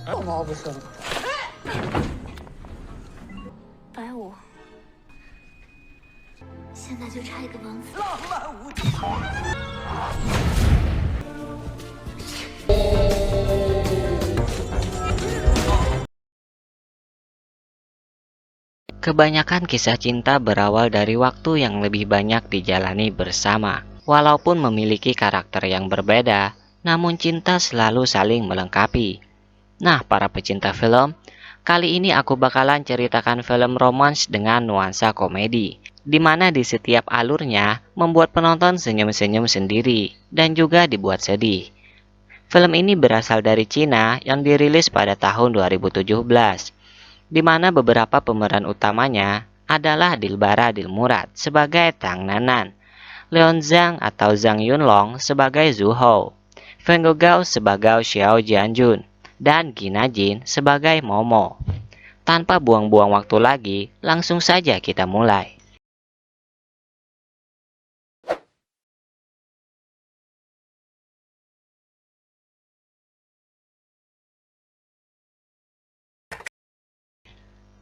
毛不生。白五，现在就差一个王子。浪漫无敌。Kebanyakan kisah cinta berawal dari waktu yang lebih banyak dijalani bersama. Walaupun memiliki karakter yang berbeda, namun cinta selalu saling melengkapi. Nah, para pecinta film, kali ini aku bakalan ceritakan film romance dengan nuansa komedi, di mana di setiap alurnya membuat penonton senyum-senyum sendiri dan juga dibuat sedih. Film ini berasal dari Cina yang dirilis pada tahun 2017. Di mana beberapa pemeran utamanya adalah Dilbara Dilmurad sebagai Tang Nanan, Leon Zhang atau Zhang Yunlong sebagai Zhu Hou, Feng Guogao sebagai Xiao Jianjun, dan Gina Jin sebagai Momo. Tanpa buang-buang waktu lagi, langsung saja kita mulai.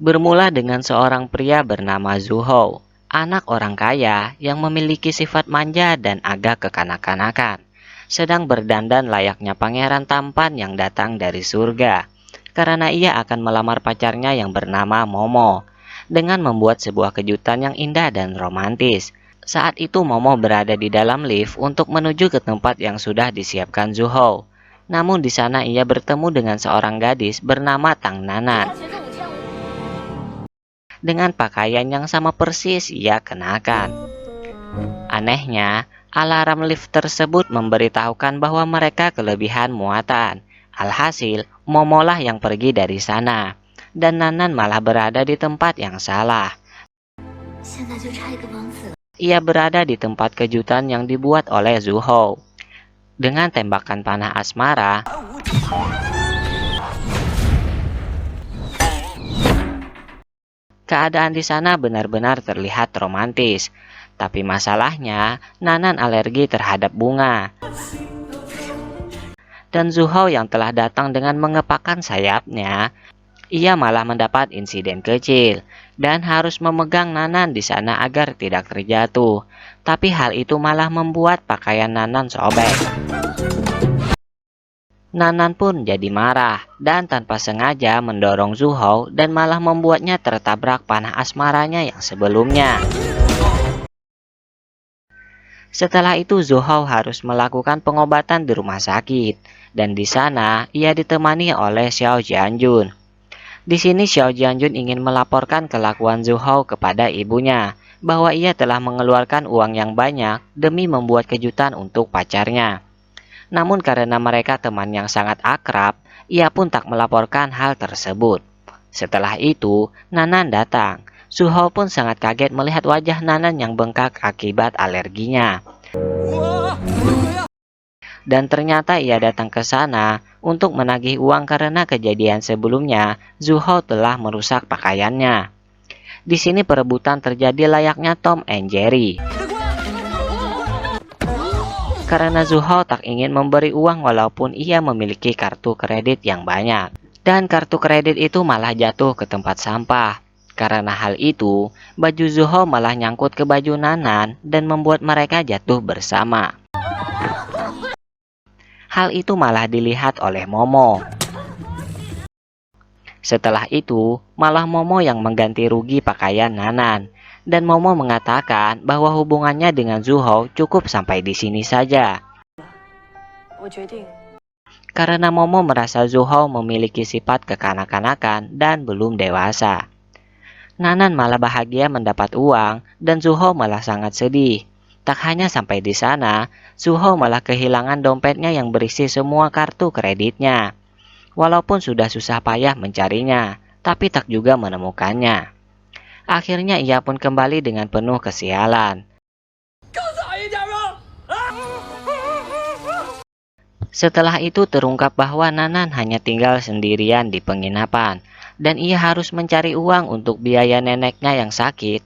Bermula dengan seorang pria bernama Zhu Hou, anak orang kaya yang memiliki sifat manja dan agak kekanak-kanakan, sedang berdandan layaknya pangeran tampan yang datang dari surga, karena ia akan melamar pacarnya yang bernama Momo, dengan membuat sebuah kejutan yang indah dan romantis. Saat itu Momo berada di dalam lift untuk menuju ke tempat yang sudah disiapkan Zhu Hou. Namun di sana ia bertemu dengan seorang gadis bernama Tang Nanan. Dengan pakaian yang sama persis ia kenakan. Anehnya, alarm lift tersebut memberitahukan bahwa mereka kelebihan muatan. Alhasil, Momolah yang pergi dari sana, dan Nanan malah berada di tempat yang salah. Ia berada di tempat kejutan yang dibuat oleh Zhu Hou. Dengan tembakan panah asmara, keadaan di sana benar-benar terlihat romantis. Tapi masalahnya, Nanan alergi terhadap bunga. Dan Zhu Hou yang telah datang dengan mengepakkan sayapnya, ia malah mendapat insiden kecil dan harus memegang Nanan di sana agar tidak terjatuh. Tapi hal itu malah membuat pakaian Nanan sobek. Nanan pun jadi marah dan tanpa sengaja mendorong Zhu Hou dan malah membuatnya tertabrak panah asmaranya yang sebelumnya. Setelah itu Zhu Hou harus melakukan pengobatan di rumah sakit, dan di sana ia ditemani oleh Xiao Jianjun. Di sini Xiao Jianjun ingin melaporkan kelakuan Zhu Hou kepada ibunya, bahwa ia telah mengeluarkan uang yang banyak demi membuat kejutan untuk pacarnya. Namun karena mereka teman yang sangat akrab, ia pun tak melaporkan hal tersebut. Setelah itu, Nanan datang. Zhu Hou pun sangat kaget melihat wajah Nanan yang bengkak akibat alerginya. Dan ternyata ia datang ke sana untuk menagih uang karena kejadian sebelumnya Zhu Hou telah merusak pakaiannya. Di sini perebutan terjadi layaknya Tom and Jerry. Karena Zhu Hou tak ingin memberi uang walaupun ia memiliki kartu kredit yang banyak. Dan kartu kredit itu malah jatuh ke tempat sampah. Karena hal itu, baju Zhu Hou malah nyangkut ke baju Nanan dan membuat mereka jatuh bersama. Hal itu malah dilihat oleh Momo. Setelah itu, malah Momo yang mengganti rugi pakaian Nanan. Dan Momo mengatakan bahwa hubungannya dengan Zhu Hou cukup sampai di sini saja. Karena Momo merasa Zhu Hou memiliki sifat kekanak-kanakan dan belum dewasa. Nanan malah bahagia mendapat uang dan Zhu Hou malah sangat sedih. Tak hanya sampai di sana, Zhu Hou malah kehilangan dompetnya yang berisi semua kartu kreditnya. Walaupun sudah susah payah mencarinya, tapi tak juga menemukannya. Akhirnya ia pun kembali dengan penuh kesialan. Setelah itu terungkap bahwa Nanan hanya tinggal sendirian di penginapan, dan ia harus mencari uang untuk biaya neneknya yang sakit.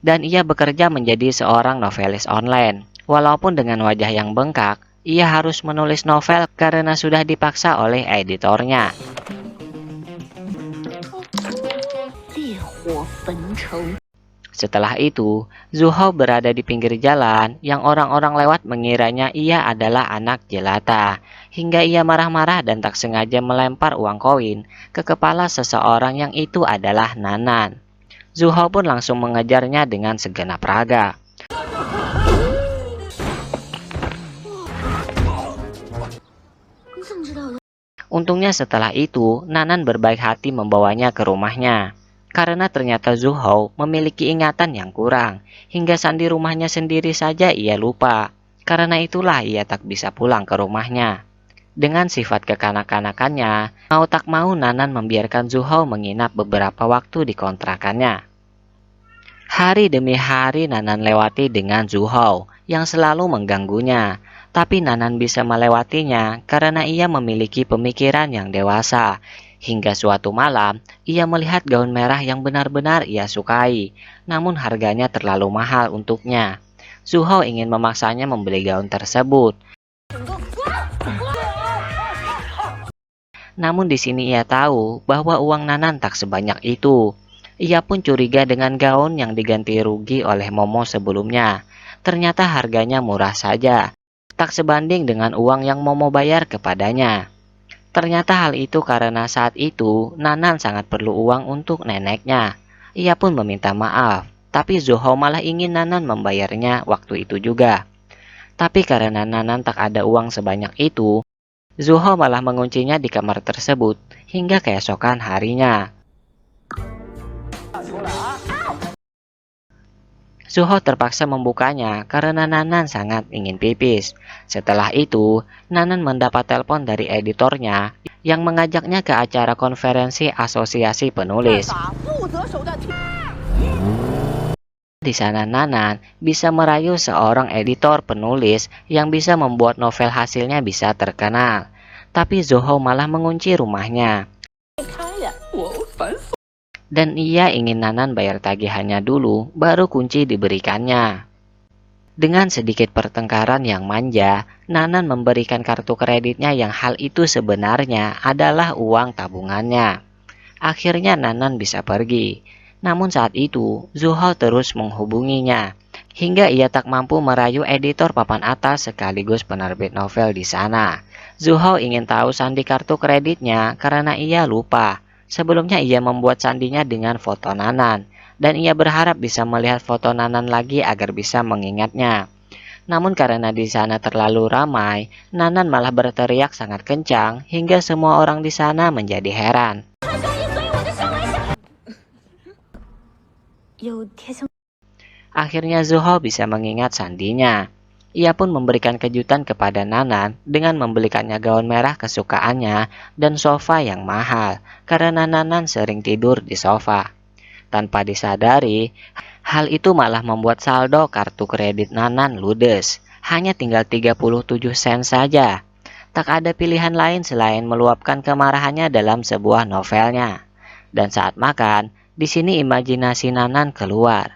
Dan ia bekerja menjadi seorang novelis online. Walaupun dengan wajah yang bengkak, ia harus menulis novel karena sudah dipaksa oleh editornya. 樊城。 Setelah itu, Zuhao berada di pinggir jalan yang orang-orang lewat mengiranya ia adalah anak jelata. Hingga ia marah-marah dan tak sengaja melempar uang koin ke kepala seseorang yang itu adalah Nanan. Zuhao pun langsung mengejarnya dengan segenap raga. Untungnya setelah itu, Nanan berbaik hati membawanya ke rumahnya. Karena ternyata Zuhao memiliki ingatan yang kurang, hingga sandi rumahnya sendiri saja ia lupa. Karena itulah ia tak bisa pulang ke rumahnya. Dengan sifat kekanak-kanakannya, mau tak mau Nanan membiarkan Zuhao menginap beberapa waktu di kontrakannya. Hari demi hari Nanan lewati dengan Zuhao yang selalu mengganggunya. Tapi Nanan bisa melewatinya karena ia memiliki pemikiran yang dewasa. Hingga suatu malam, ia melihat gaun merah yang benar-benar ia sukai, namun harganya terlalu mahal untuknya. Zuhao ingin memaksanya membeli gaun tersebut. Namun di sini ia tahu bahwa uang Nanan tak sebanyak itu. Ia pun curiga dengan gaun yang diganti rugi oleh Momo sebelumnya. Ternyata harganya murah saja, tak sebanding dengan uang yang Momo bayar kepadanya. Ternyata hal itu karena saat itu Nanan sangat perlu uang untuk neneknya. Ia pun meminta maaf, tapi Zuhao malah ingin Nanan membayarnya waktu itu juga. Tapi karena Nanan tak ada uang sebanyak itu, Zuhao malah menguncinya di kamar tersebut hingga keesokan harinya. Zuhao terpaksa membukanya karena Nanan sangat ingin pipis. Setelah itu, Nanan mendapat telepon dari editornya yang mengajaknya ke acara konferensi asosiasi penulis. Di sana Nanan bisa merayu seorang editor penulis yang bisa membuat novel hasilnya bisa terkenal. Tapi Zuhao malah mengunci rumahnya. Dan ia ingin Nanan bayar tagihannya dulu, baru kunci diberikannya. Dengan sedikit pertengkaran yang manja, Nanan memberikan kartu kreditnya yang hal itu sebenarnya adalah uang tabungannya. Akhirnya Nanan bisa pergi. Namun saat itu, Zuhao terus menghubunginya. Hingga ia tak mampu merayu editor papan atas sekaligus penerbit novel di sana. Zuhao ingin tahu sandi kartu kreditnya karena ia lupa. Sebelumnya ia membuat sandinya dengan foto Nanan, dan ia berharap bisa melihat foto Nanan lagi agar bisa mengingatnya. Namun karena di sana terlalu ramai, Nanan malah berteriak sangat kencang hingga semua orang di sana menjadi heran. Akhirnya Zuhao bisa mengingat sandinya. Ia pun memberikan kejutan kepada Nanan dengan membelikannya gaun merah kesukaannya dan sofa yang mahal karena Nanan sering tidur di sofa. Tanpa disadari, hal itu malah membuat saldo kartu kredit Nanan ludes. Hanya tinggal 37 sen saja. Tak ada pilihan lain selain meluapkan kemarahannya dalam sebuah novelnya. Dan saat makan, di sini imajinasi Nanan keluar.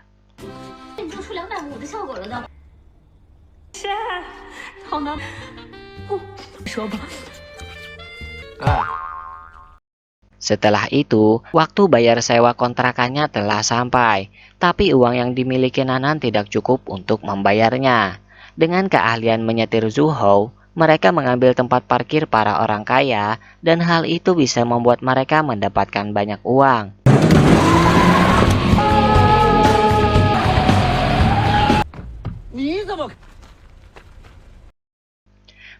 Setelah itu, waktu bayar sewa kontrakannya telah sampai, tapi uang yang dimiliki Nanan tidak cukup untuk membayarnya. Dengan keahlian menyetir Zuhao, mereka mengambil tempat parkir para orang kaya, dan hal itu bisa membuat mereka mendapatkan banyak uang.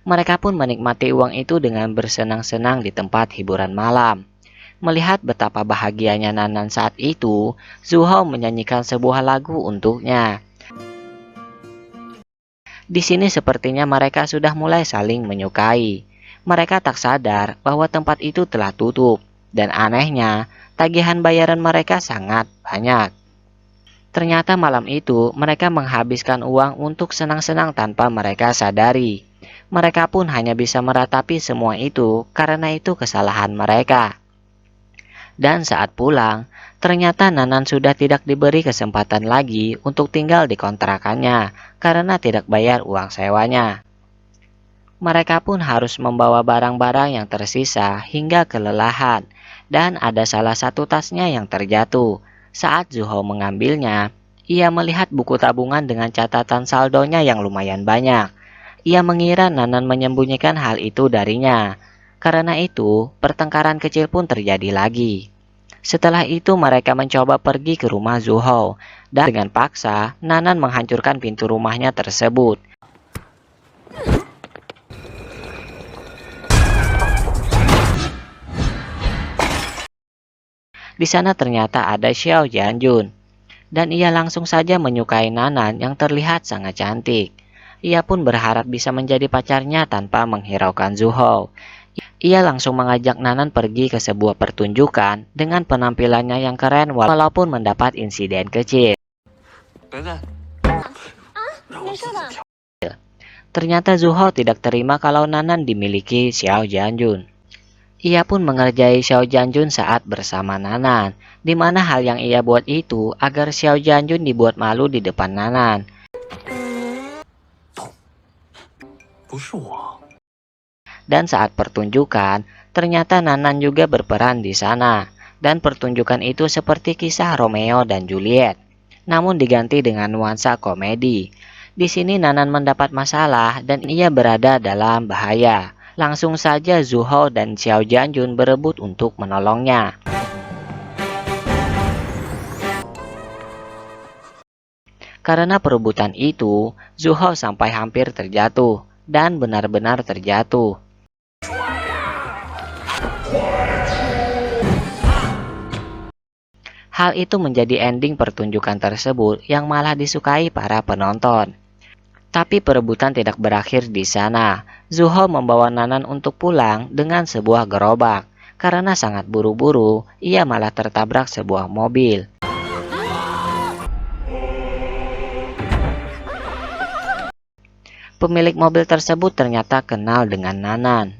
Mereka pun menikmati uang itu dengan bersenang-senang di tempat hiburan malam. Melihat betapa bahagianya Nanan saat itu, Zuhao menyanyikan sebuah lagu untuknya. Di sini sepertinya mereka sudah mulai saling menyukai. Mereka tak sadar bahwa tempat itu telah tutup, dan anehnya, tagihan bayaran mereka sangat banyak. Ternyata malam itu mereka menghabiskan uang untuk senang-senang tanpa mereka sadari. Mereka pun hanya bisa meratapi semua itu karena itu kesalahan mereka. Dan saat pulang, ternyata Nanan sudah tidak diberi kesempatan lagi untuk tinggal di kontrakannya karena tidak bayar uang sewanya. Mereka pun harus membawa barang-barang yang tersisa hingga kelelahan, dan ada salah satu tasnya yang terjatuh. Saat Zuhao mengambilnya, ia melihat buku tabungan dengan catatan saldonya yang lumayan banyak. Ia mengira Nanan menyembunyikan hal itu darinya. Karena itu, pertengkaran kecil pun terjadi lagi. Setelah itu mereka mencoba pergi ke rumah Zuhao, dan dengan paksa Nanan menghancurkan pintu rumahnya tersebut. Di sana ternyata ada Xiao Jianjun, dan ia langsung saja menyukai Nanan yang terlihat sangat cantik. Ia pun berharap bisa menjadi pacarnya tanpa menghiraukan Zuhao. Ia langsung mengajak Nanan pergi ke sebuah pertunjukan dengan penampilannya yang keren walaupun mendapat insiden kecil. Ternyata Zuhao tidak terima kalau Nanan dimiliki Xiao Jianjun. Ia pun mengerjai Xiao Jianjun saat bersama Nanan, di mana hal yang ia buat itu agar Xiao Jianjun dibuat malu di depan Nanan. Dan saat pertunjukan, ternyata Nanan juga berperan di sana. Dan pertunjukan itu seperti kisah Romeo dan Juliet, namun diganti dengan nuansa komedi. Di sini Nanan mendapat masalah dan ia berada dalam bahaya. Langsung saja Zuhao dan Xiao Jianjun berebut untuk menolongnya. Karena perebutan itu, Zuhao sampai hampir terjatuh dan benar-benar terjatuh. Hal itu menjadi ending pertunjukan tersebut yang malah disukai para penonton. Tapi perebutan tidak berakhir di sana. Zuhao membawa Nanan untuk pulang dengan sebuah gerobak. Karena sangat buru-buru, ia malah tertabrak sebuah mobil. Pemilik mobil tersebut ternyata kenal dengan Nanan.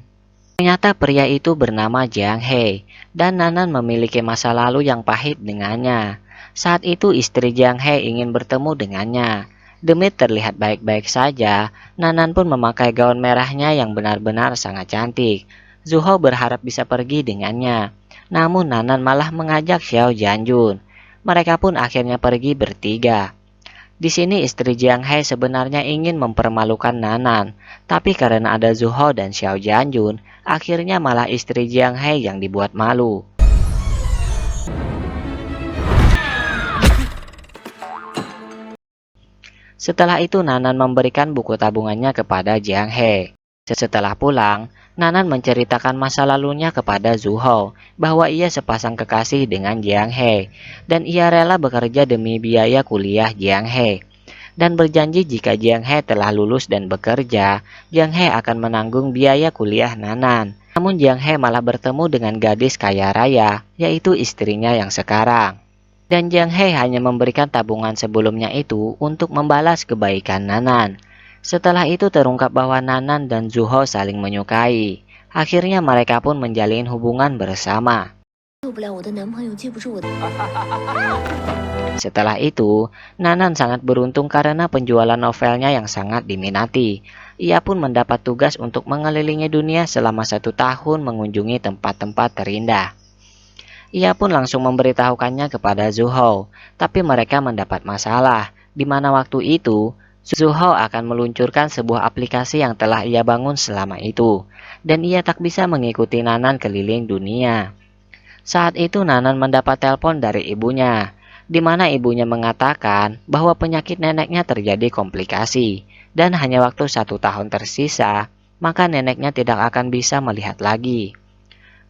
Ternyata pria itu bernama Jiang He, dan Nanan memiliki masa lalu yang pahit dengannya. Saat itu istri Jiang He ingin bertemu dengannya. Demi terlihat baik-baik saja, Nanan pun memakai gaun merahnya yang benar-benar sangat cantik. Zuhao berharap bisa pergi dengannya, namun Nanan malah mengajak Xiao Jianjun. Mereka pun akhirnya pergi bertiga. Di sini istri Jiang He sebenarnya ingin mempermalukan Nanan, tapi karena ada Zuhao dan Xiao Jianjun, akhirnya malah istri Jiang He yang dibuat malu. Setelah itu Nanan memberikan buku tabungannya kepada Jiang He. Setelah pulang, Nanan menceritakan masa lalunya kepada Zuhao bahwa ia sepasang kekasih dengan Jiang He dan ia rela bekerja demi biaya kuliah Jiang He. Dan berjanji jika Jiang He telah lulus dan bekerja, Jiang He akan menanggung biaya kuliah Nanan. Namun Jiang He malah bertemu dengan gadis kaya raya, yaitu istrinya yang sekarang. Dan Jiang He hanya memberikan tabungan sebelumnya itu untuk membalas kebaikan Nanan. Setelah itu terungkap bahwa Nanan dan Zuhao saling menyukai. Akhirnya mereka pun menjalin hubungan bersama. Setelah itu, Nanan sangat beruntung karena penjualan novelnya yang sangat diminati. Ia pun mendapat tugas untuk mengelilingi dunia selama 1 tahun mengunjungi tempat-tempat terindah. Ia pun langsung memberitahukannya kepada Zuhao, tapi mereka mendapat masalah, di mana waktu itu Zuhao akan meluncurkan sebuah aplikasi yang telah ia bangun selama itu, dan ia tak bisa mengikuti Nanan keliling dunia. Saat itu Nanan mendapat telepon dari ibunya, di mana ibunya mengatakan bahwa penyakit neneknya terjadi komplikasi, dan hanya waktu 1 tahun tersisa, maka neneknya tidak akan bisa melihat lagi.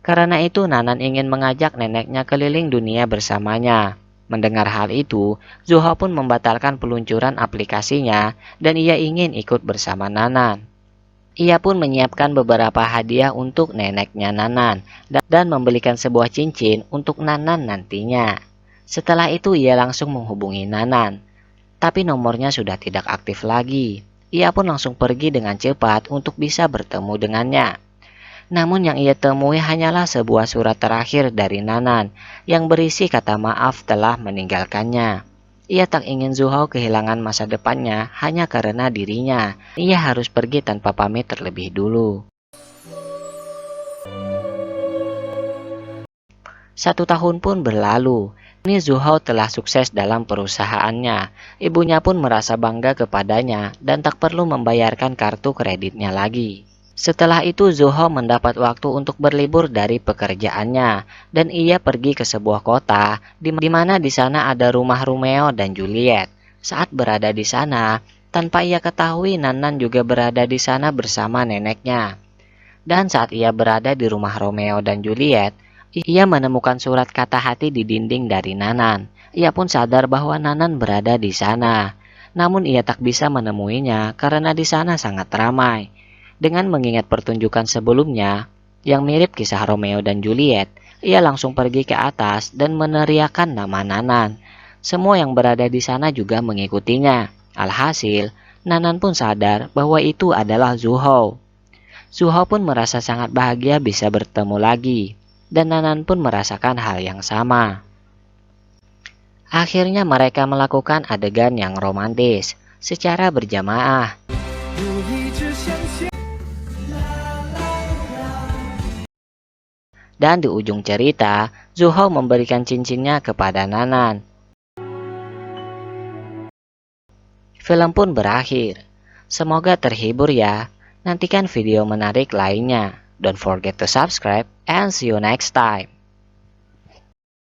Karena itu Nanan ingin mengajak neneknya keliling dunia bersamanya. Mendengar hal itu, Zuhao pun membatalkan peluncuran aplikasinya dan ia ingin ikut bersama Nanan. Ia pun menyiapkan beberapa hadiah untuk neneknya Nanan dan membelikan sebuah cincin untuk Nanan nantinya. Setelah itu ia langsung menghubungi Nanan, tapi nomornya sudah tidak aktif lagi. Ia pun langsung pergi dengan cepat untuk bisa bertemu dengannya. Namun yang ia temui hanyalah sebuah surat terakhir dari Nanan yang berisi kata maaf telah meninggalkannya. Ia tak ingin Zuhao kehilangan masa depannya hanya karena dirinya. Ia harus pergi tanpa pamit terlebih dulu. 1 tahun pun berlalu Ini Zuhao telah sukses dalam perusahaannya. Ibunya pun merasa bangga kepadanya dan tak perlu membayarkan kartu kreditnya lagi. Setelah itu Zuhao mendapat waktu untuk berlibur dari pekerjaannya dan ia pergi ke sebuah kota di mana di sana ada rumah Romeo dan Juliet. Saat berada di sana, tanpa ia ketahui Nanan juga berada di sana bersama neneknya. Dan saat ia berada di rumah Romeo dan Juliet, ia menemukan surat kata hati di dinding dari Nanan. Ia pun sadar bahwa Nanan berada di sana. Namun ia tak bisa menemuinya karena di sana sangat ramai. Dengan mengingat pertunjukan sebelumnya yang mirip kisah Romeo dan Juliet, ia langsung pergi ke atas dan meneriakkan nama Nanan. Semua yang berada di sana juga mengikutinya. Alhasil, Nanan pun sadar bahwa itu adalah Zuhao. Zuhao pun merasa sangat bahagia bisa bertemu lagi. Dan Nanan pun merasakan hal yang sama. Akhirnya mereka melakukan adegan yang romantis secara berjamaah. Dan di ujung cerita, Zuhao memberikan cincinnya kepada Nanan. Film pun berakhir. Semoga terhibur ya. Nantikan video menarik lainnya. Don't forget to subscribe and see you next time.